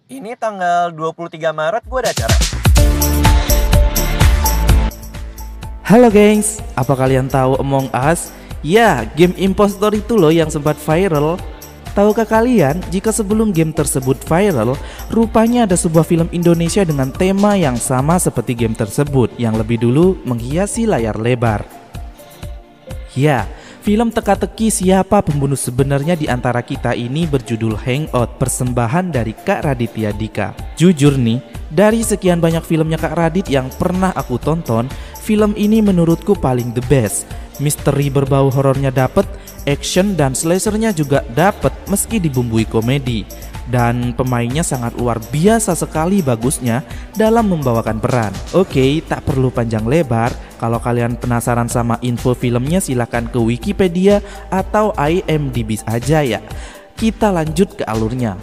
Ini tanggal 23 Maret gue ada acara. Halo gengs, apa kalian tahu Among Us? Ya, game impostor itu loh yang sempat viral. Tahukah kalian jika sebelum game tersebut viral, rupanya ada sebuah film Indonesia dengan tema yang sama seperti game tersebut yang lebih dulu menghiasi layar lebar. Ya, film teka-teki siapa pembunuh sebenarnya di antara kita ini berjudul Hangout, persembahan dari Kak Raditya Dika. Jujur nih, dari sekian banyak filmnya Kak Radit yang pernah aku tonton, film ini menurutku paling the best. Misteri berbau horornya dapet, action dan slashernya juga dapet meski dibumbui komedi. Dan pemainnya sangat luar biasa sekali bagusnya dalam membawakan peran. Oke, tak perlu panjang lebar. Kalau kalian penasaran sama info filmnya silahkan ke Wikipedia atau IMDb aja ya. Kita lanjut ke alurnya.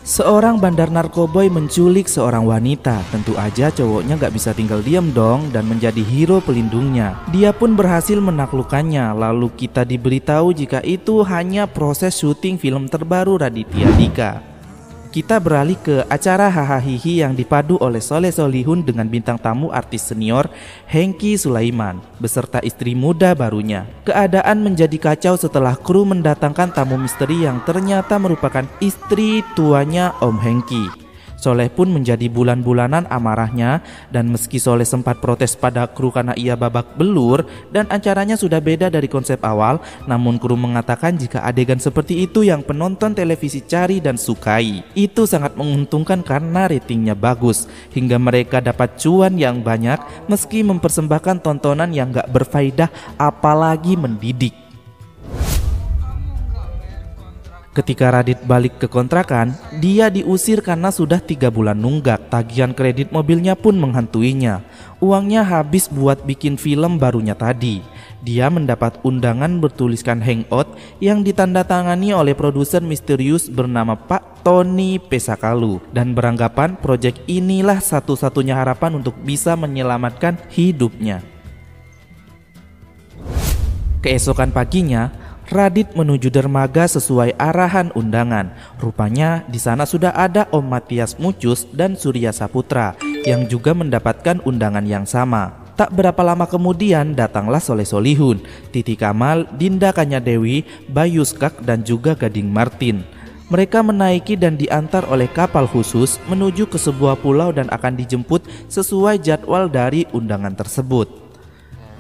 Seorang bandar narkoboy menculik seorang wanita. Tentu aja cowoknya gak bisa tinggal diam dong dan menjadi hero pelindungnya. Dia pun berhasil menaklukkannya. Lalu kita diberitahu jika itu hanya proses syuting film terbaru Raditya Dika. Kita beralih ke acara Hahaha yang dipadu oleh Soleh Solihun dengan bintang tamu artis senior Hengky Sulaiman beserta istri muda barunya. Keadaan menjadi kacau setelah kru mendatangkan tamu misteri yang ternyata merupakan istri tuanya Om Hengky. Soleh pun menjadi bulan-bulanan amarahnya, dan meski Soleh sempat protes pada kru karena ia babak belur dan acaranya sudah beda dari konsep awal, namun kru mengatakan jika adegan seperti itu yang penonton televisi cari dan sukai. Itu sangat menguntungkan karena ratingnya bagus, hingga mereka dapat cuan yang banyak meski mempersembahkan tontonan yang gak berfaedah apalagi mendidik. Ketika Radit balik ke kontrakan, dia diusir karena sudah 3 bulan nunggak. Tagihan kredit mobilnya pun menghantuinya. Uangnya habis buat bikin film barunya tadi. Dia mendapat undangan bertuliskan Hangout yang ditandatangani oleh produser misterius bernama Pak Tony Pesakalu, dan beranggapan proyek inilah satu-satunya harapan untuk bisa menyelamatkan hidupnya. Keesokan paginya, Radit menuju dermaga sesuai arahan undangan. Rupanya di sana sudah ada Om Matias Mucus dan Surya Saputra yang juga mendapatkan undangan yang sama. Tak berapa lama kemudian datanglah Soleh Solihun, Titi Kamal, Dinda Kanyadewi, Bayu Skak dan juga Gading Martin. Mereka menaiki dan diantar oleh kapal khusus menuju ke sebuah pulau dan akan dijemput sesuai jadwal dari undangan tersebut.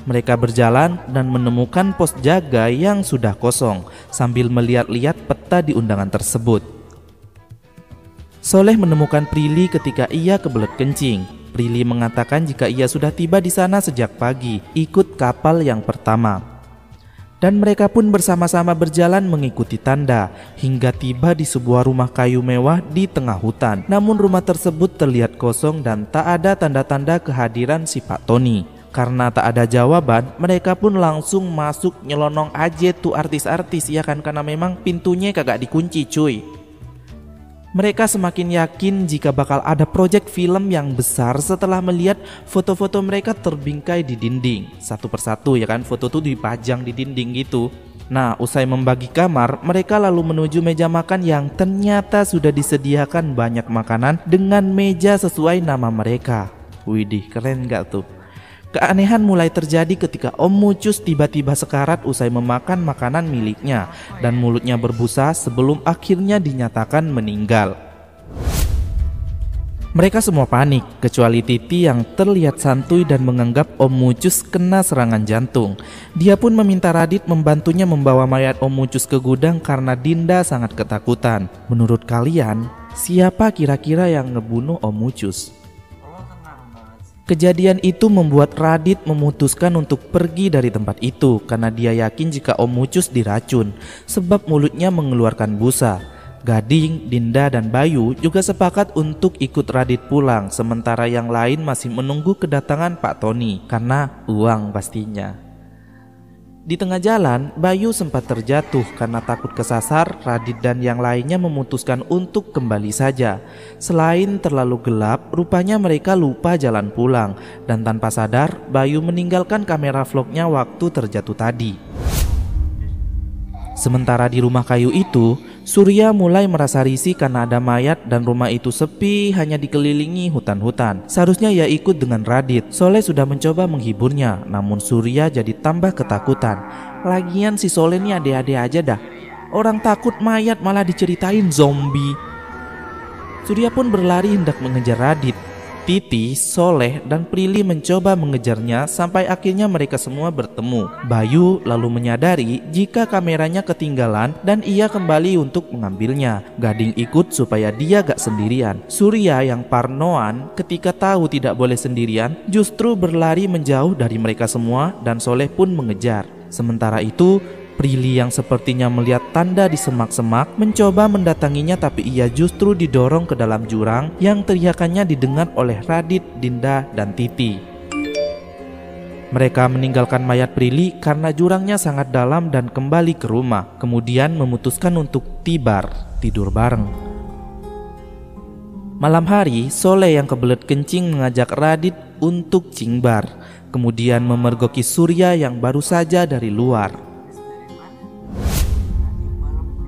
Mereka berjalan dan menemukan pos jaga yang sudah kosong sambil melihat-lihat peta di undangan tersebut. Soleh menemukan Prilly ketika ia kebelet kencing. Prilly mengatakan jika ia sudah tiba di sana sejak pagi, ikut kapal yang pertama. Dan mereka pun bersama-sama berjalan mengikuti tanda hingga tiba di sebuah rumah kayu mewah di tengah hutan. Namun rumah tersebut terlihat kosong dan tak ada tanda-tanda kehadiran si Pak Tony. Karena tak ada jawaban, mereka pun langsung masuk nyelonong aja tuh artis-artis ya kan, karena memang pintunya kagak dikunci cuy. Mereka semakin yakin jika bakal ada proyek film yang besar setelah melihat foto-foto mereka terbingkai di dinding. Satu persatu ya kan, foto tuh dipajang di dinding gitu. Nah, usai membagi kamar, mereka lalu menuju meja makan yang ternyata sudah disediakan banyak makanan dengan meja sesuai nama mereka. Widih, keren gak tuh? Keanehan mulai terjadi ketika Om Mucus tiba-tiba sekarat usai memakan makanan miliknya dan mulutnya berbusa sebelum akhirnya dinyatakan meninggal. Mereka semua panik, kecuali Titi yang terlihat santuy dan menganggap Om Mucus kena serangan jantung. Dia pun meminta Radit membantunya membawa mayat Om Mucus ke gudang karena Dinda sangat ketakutan. Menurut kalian, siapa kira-kira yang ngebunuh Om Mucus? Kejadian itu membuat Radit memutuskan untuk pergi dari tempat itu karena dia yakin jika Om Mucus diracun sebab mulutnya mengeluarkan busa. Gading, Dinda dan Bayu juga sepakat untuk ikut Radit pulang, sementara yang lain masih menunggu kedatangan Pak Tony karena uang pastinya. Di tengah jalan, Bayu sempat terjatuh karena takut kesasar. Radit dan yang lainnya memutuskan untuk kembali saja. Selain terlalu gelap, rupanya mereka lupa jalan pulang. Dan tanpa sadar, Bayu meninggalkan kamera vlognya waktu terjatuh tadi. Sementara di rumah kayu itu, Surya mulai merasa risih karena ada mayat dan rumah itu sepi, hanya dikelilingi hutan-hutan. Seharusnya ia ikut dengan Radit. Soleh sudah mencoba menghiburnya, namun Surya jadi tambah ketakutan. Lagian si Soleh ini ade-ade aja dah. Orang takut mayat malah diceritain zombie. Surya pun berlari hendak mengejar Radit. Titi, Soleh, dan Prilly mencoba mengejarnya sampai akhirnya mereka semua bertemu. Bayu lalu menyadari jika kameranya ketinggalan dan ia kembali untuk mengambilnya. Gading ikut supaya dia gak sendirian. Surya yang parnoan ketika tahu tidak boleh sendirian justru berlari menjauh dari mereka semua dan Soleh pun mengejar. Sementara itu, Prilly yang sepertinya melihat tanda di semak-semak mencoba mendatanginya, tapi ia justru didorong ke dalam jurang yang teriakannya didengar oleh Radit, Dinda, dan Titi. Mereka meninggalkan mayat Prilly karena jurangnya sangat dalam dan kembali ke rumah. Kemudian memutuskan untuk tidur bareng. Malam hari, Soleh yang kebelet kencing mengajak Radit untuk cingbar, kemudian memergoki Surya yang baru saja dari luar.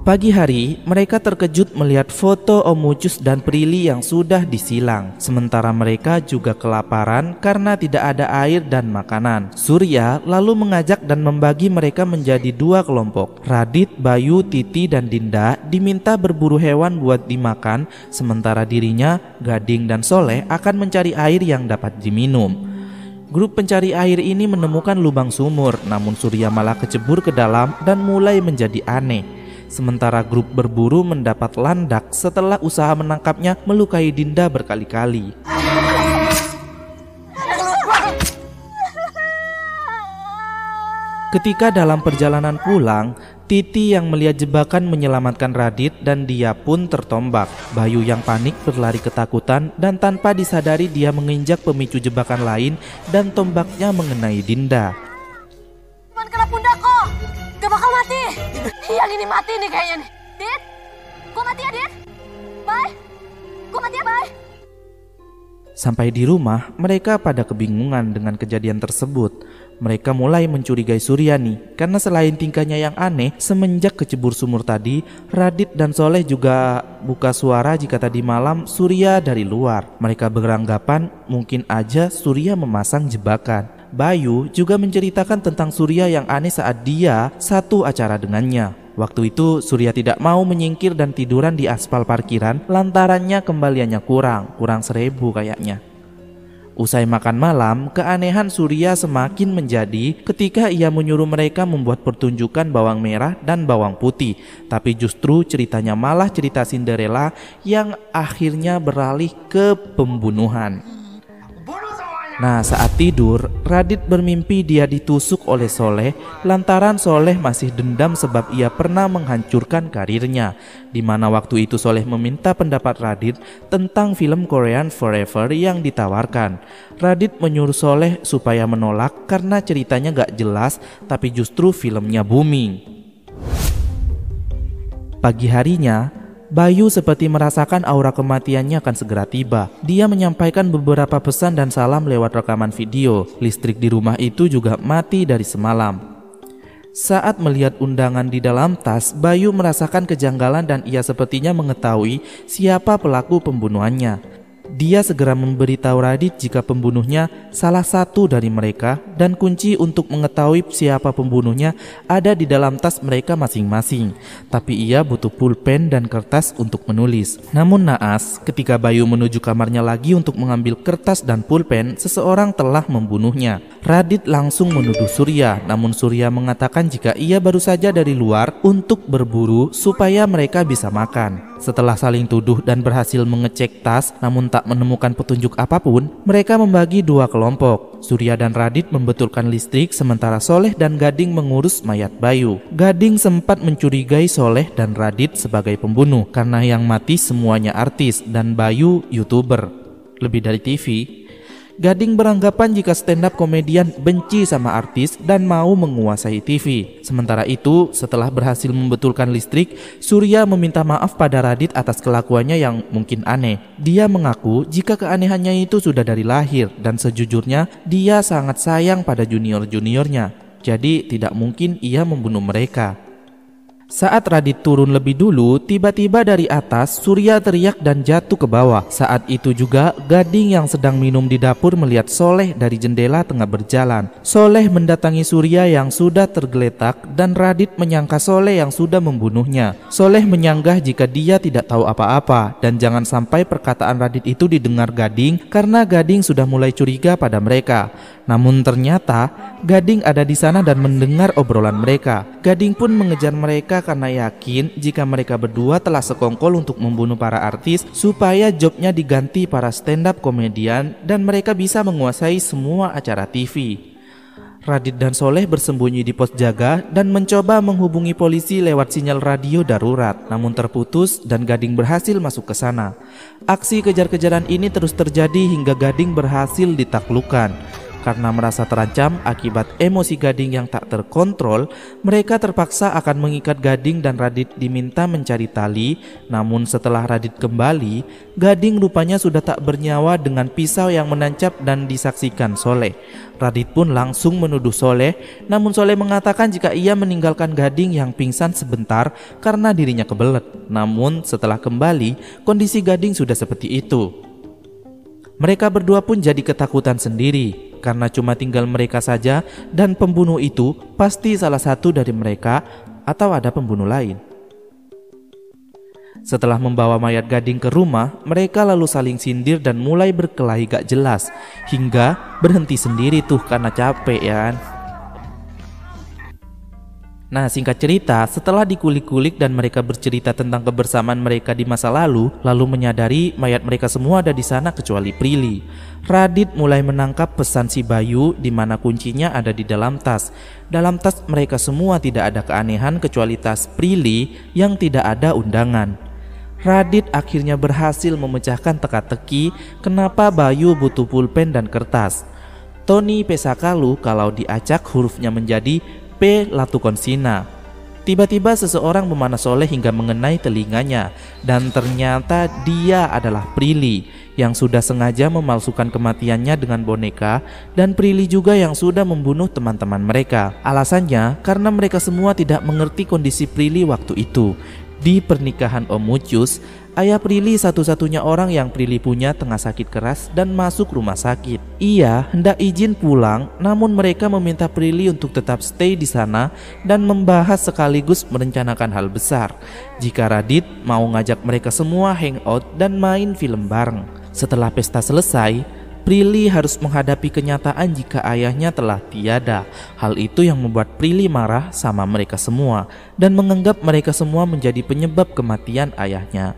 Pagi hari, mereka terkejut melihat foto Om Mucus dan Prilly yang sudah disilang. Sementara mereka juga kelaparan karena tidak ada air dan makanan. Surya lalu mengajak dan membagi mereka menjadi dua kelompok. Radit, Bayu, Titi, dan Dinda diminta berburu hewan buat dimakan, sementara dirinya, Gading, dan Soleh akan mencari air yang dapat diminum. Grup pencari air ini menemukan lubang sumur, namun Surya malah kecebur ke dalam dan mulai menjadi aneh. Sementara grup berburu mendapat landak setelah usaha menangkapnya melukai Dinda berkali-kali. Ketika dalam perjalanan pulang, Titi yang melihat jebakan menyelamatkan Radit dan dia pun tertombak. Bayu yang panik berlari ketakutan dan tanpa disadari dia menginjak pemicu jebakan lain dan tombaknya mengenai Dinda. Cuman kena pundak kok, gak bakal mati. Yang ini mati nih kayaknya nih. Dit, gua mati ya Dit. Bye, gua mati ya bye. Sampai di rumah, mereka pada kebingungan dengan kejadian tersebut. Mereka mulai mencurigai Surya nih, karena selain tingkahnya yang aneh, semenjak kecebur sumur tadi, Radit dan Soleh juga buka suara jika tadi malam Surya dari luar. Mereka beranggapan mungkin aja Surya memasang jebakan. Bayu juga menceritakan tentang Surya yang aneh saat dia satu acara dengannya. Waktu itu Surya tidak mau menyingkir dan tiduran di aspal parkiran lantarannya kembaliannya kurang 1.000 kayaknya. Usai makan malam, keanehan Surya semakin menjadi ketika ia menyuruh mereka membuat pertunjukan bawang merah dan bawang putih. Tapi justru ceritanya malah cerita Cinderella yang akhirnya beralih ke pembunuhan. Nah, saat tidur, Radit bermimpi dia ditusuk oleh Soleh lantaran Soleh masih dendam sebab ia pernah menghancurkan karirnya. Di mana waktu itu Soleh meminta pendapat Radit tentang film Korean Forever yang ditawarkan. Radit menyuruh Soleh supaya menolak karena ceritanya gak jelas, tapi justru filmnya booming. Pagi harinya, Bayu seperti merasakan aura kematiannya akan segera tiba. Dia menyampaikan beberapa pesan dan salam lewat rekaman video. Listrik di rumah itu juga mati dari semalam. Saat melihat undangan di dalam tas, Bayu merasakan kejanggalan dan ia sepertinya mengetahui siapa pelaku pembunuhannya. Dia segera memberitahu Radit jika pembunuhnya salah satu dari mereka dan kunci untuk mengetahui siapa pembunuhnya ada di dalam tas mereka masing-masing. Tapi ia butuh pulpen dan kertas untuk menulis. Namun naas, ketika Bayu menuju kamarnya lagi untuk mengambil kertas dan pulpen, seseorang telah membunuhnya. Radit langsung menuduh Surya, namun Surya mengatakan jika ia baru saja dari luar untuk berburu supaya mereka bisa makan. Setelah saling tuduh dan berhasil mengecek tas namun tak menemukan petunjuk apapun, mereka membagi dua kelompok. Surya dan Radit membetulkan listrik sementara Soleh dan Gading mengurus mayat Bayu. Gading sempat mencurigai Soleh dan Radit sebagai pembunuh karena yang mati semuanya artis dan Bayu YouTuber, lebih dari TV. Gading beranggapan jika stand up komedian benci sama artis dan mau menguasai TV. Sementara itu, setelah berhasil membetulkan listrik, Surya meminta maaf pada Radit atas kelakuannya yang mungkin aneh. Dia mengaku jika keanehannya itu sudah dari lahir dan sejujurnya dia sangat sayang pada junior-juniornya. Jadi tidak mungkin ia membunuh mereka. Saat Radit turun lebih dulu, tiba-tiba dari atas Surya teriak dan jatuh ke bawah. Saat itu juga Gading yang sedang minum di dapur melihat Soleh dari jendela tengah berjalan. Soleh mendatangi Surya yang sudah tergeletak dan Radit menyangka Soleh yang sudah membunuhnya. Soleh menyanggah jika dia tidak tahu apa-apa dan jangan sampai perkataan Radit itu didengar Gading karena Gading sudah mulai curiga pada mereka. Namun ternyata Gading ada di sana dan mendengar obrolan mereka. Gading pun mengejar mereka karena yakin jika mereka berdua telah sekongkol untuk membunuh para artis supaya jobnya diganti para stand up komedian dan mereka bisa menguasai semua acara TV. Radit dan Soleh bersembunyi di pos jaga dan mencoba menghubungi polisi lewat sinyal radio darurat, namun terputus dan Gading berhasil masuk ke sana. Aksi kejar-kejaran ini terus terjadi hingga Gading berhasil ditaklukkan. Karena merasa terancam akibat emosi Gading yang tak terkontrol, mereka terpaksa akan mengikat Gading dan Radit diminta mencari tali. Namun setelah Radit kembali, Gading rupanya sudah tak bernyawa dengan pisau yang menancap dan disaksikan Soleh. Radit pun langsung menuduh Soleh, namun Soleh mengatakan jika ia meninggalkan Gading yang pingsan sebentar karena dirinya kebelet. Namun setelah kembali, kondisi Gading sudah seperti itu. Mereka berdua pun jadi ketakutan sendiri karena cuma tinggal mereka saja dan pembunuh itu pasti salah satu dari mereka atau ada pembunuh lain. Setelah membawa mayat Gading ke rumah, mereka lalu saling sindir dan mulai berkelahi gak jelas hingga berhenti sendiri tuh karena capek ya. Nah, singkat cerita, setelah dikulik-kulik dan mereka bercerita tentang kebersamaan mereka di masa lalu menyadari mayat mereka semua ada di sana kecuali Prilly. Radit mulai menangkap pesan si Bayu di mana kuncinya ada di dalam tas. Dalam tas mereka semua tidak ada keanehan kecuali tas Prilly yang tidak ada undangan. Radit akhirnya berhasil memecahkan teka-teki kenapa Bayu butuh pulpen dan kertas. Tony Pesakalu kalau diacak hurufnya menjadi P. Latukonsina. Tiba-tiba seseorang memanah Soleh hingga mengenai telinganya dan ternyata dia adalah Prilly yang sudah sengaja memalsukan kematiannya dengan boneka dan Prilly juga yang sudah membunuh teman-teman mereka. Alasannya karena mereka semua tidak mengerti kondisi Prilly waktu itu. Di pernikahan Om Mucus, ayah Prilly satu-satunya orang yang Prilly punya tengah sakit keras dan masuk rumah sakit. Ia hendak izin pulang, namun mereka meminta Prilly untuk tetap stay di sana dan membahas sekaligus merencanakan hal besar. Jika Radit mau ngajak mereka semua hangout dan main film bareng. Setelah pesta selesai, Prilly harus menghadapi kenyataan jika ayahnya telah tiada. Hal itu yang membuat Prilly marah sama mereka semua dan menganggap mereka semua menjadi penyebab kematian ayahnya.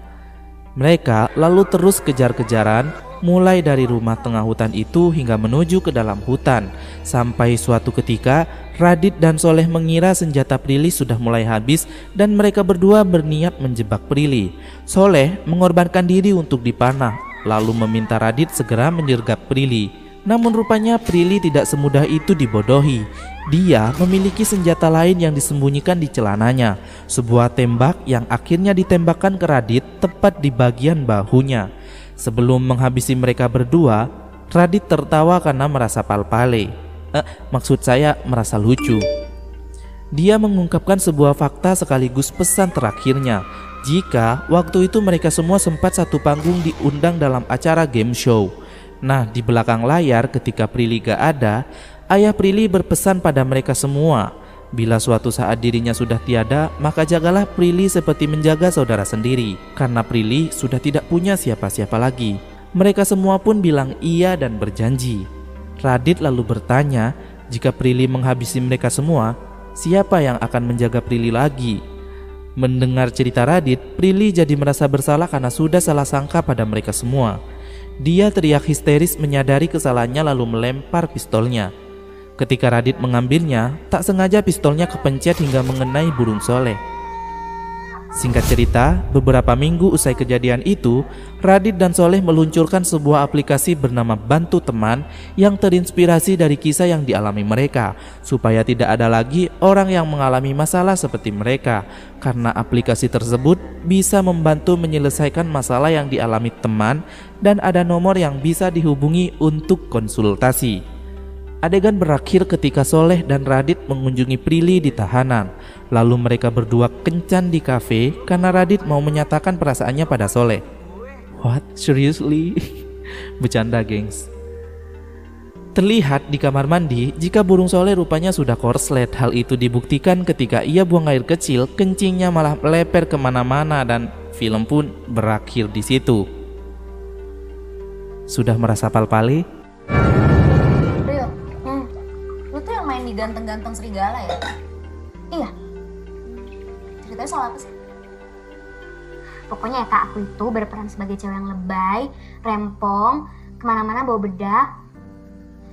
Mereka lalu terus kejar-kejaran mulai dari rumah tengah hutan itu hingga menuju ke dalam hutan. Sampai suatu ketika Radit dan Soleh mengira senjata Prilly sudah mulai habis dan mereka berdua berniat menjebak Prilly. Soleh mengorbankan diri untuk dipanah, lalu meminta Radit segera menyergap Prilly. Namun rupanya Prilly tidak semudah itu dibodohi. Dia memiliki senjata lain yang disembunyikan di celananya, sebuah tembak yang akhirnya ditembakkan ke Radit tepat di bagian bahunya. Sebelum menghabisi mereka berdua, Radit tertawa karena merasa pal-pale. Maksud saya merasa lucu. Dia mengungkapkan sebuah fakta sekaligus pesan terakhirnya. Jika waktu itu mereka semua sempat satu panggung diundang dalam acara game show. Nah, di belakang layar ketika Prilly gak ada, ayah Prilly berpesan pada mereka semua, bila suatu saat dirinya sudah tiada, maka jagalah Prilly seperti menjaga saudara sendiri, karena Prilly sudah tidak punya siapa-siapa lagi. Mereka semua pun bilang iya dan berjanji. Radit lalu bertanya, jika Prilly menghabisi mereka semua, siapa yang akan menjaga Prilly lagi? Mendengar cerita Radit, Prilly jadi merasa bersalah karena sudah salah sangka pada mereka semua. Dia teriak histeris menyadari kesalahannya lalu melempar pistolnya. Ketika Radit mengambilnya, tak sengaja pistolnya kepencet hingga mengenai burung Soleh. Singkat cerita, beberapa minggu usai kejadian itu, Radit dan Soleh meluncurkan sebuah aplikasi bernama Bantu Teman yang terinspirasi dari kisah yang dialami mereka, supaya tidak ada lagi orang yang mengalami masalah seperti mereka, karena aplikasi tersebut bisa membantu menyelesaikan masalah yang dialami teman dan ada nomor yang bisa dihubungi untuk konsultasi. Adegan berakhir ketika Soleh dan Radit mengunjungi Prilly di tahanan. Lalu mereka berdua kencan di kafe karena Radit mau menyatakan perasaannya pada Soleh. What? Seriously? Bercanda, gengs. Terlihat di kamar mandi jika burung Soleh rupanya sudah korslet. Hal itu dibuktikan ketika ia buang air kecil, kencingnya malah meleper kemana-mana dan film pun berakhir di situ. Sudah merasa pal-pale? Ganteng-ganteng serigala ya? Iya. Ceritanya soal apa sih? Pokoknya ya kak, aku itu berperan sebagai cewek yang lebay, rempong, kemana-mana bawa bedak.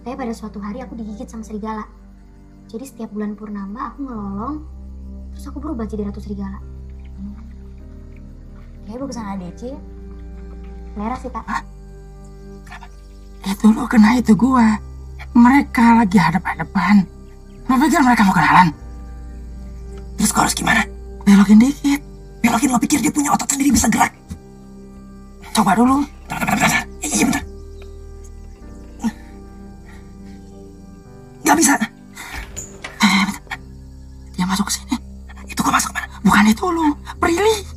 Tapi pada suatu hari aku digigit sama serigala. Jadi setiap bulan purnama aku ngelolong, terus aku berubah jadi ratu serigala. Kayaknya bagusan ADC. Merah sih kak. Hah? Itu lo kena itu gua. Mereka lagi hadap-hadapan. Lo pikir mereka mau kenalan? Terus gua harus gimana? Belokin dikit. Belokin, lo pikir dia punya otot sendiri bisa gerak? Coba dulu. Bentar. Iya bentar. Gak bisa. Bentar. Dia masuk ke sini. Itu gua masuk mana? Bukan itu lo, Prilly.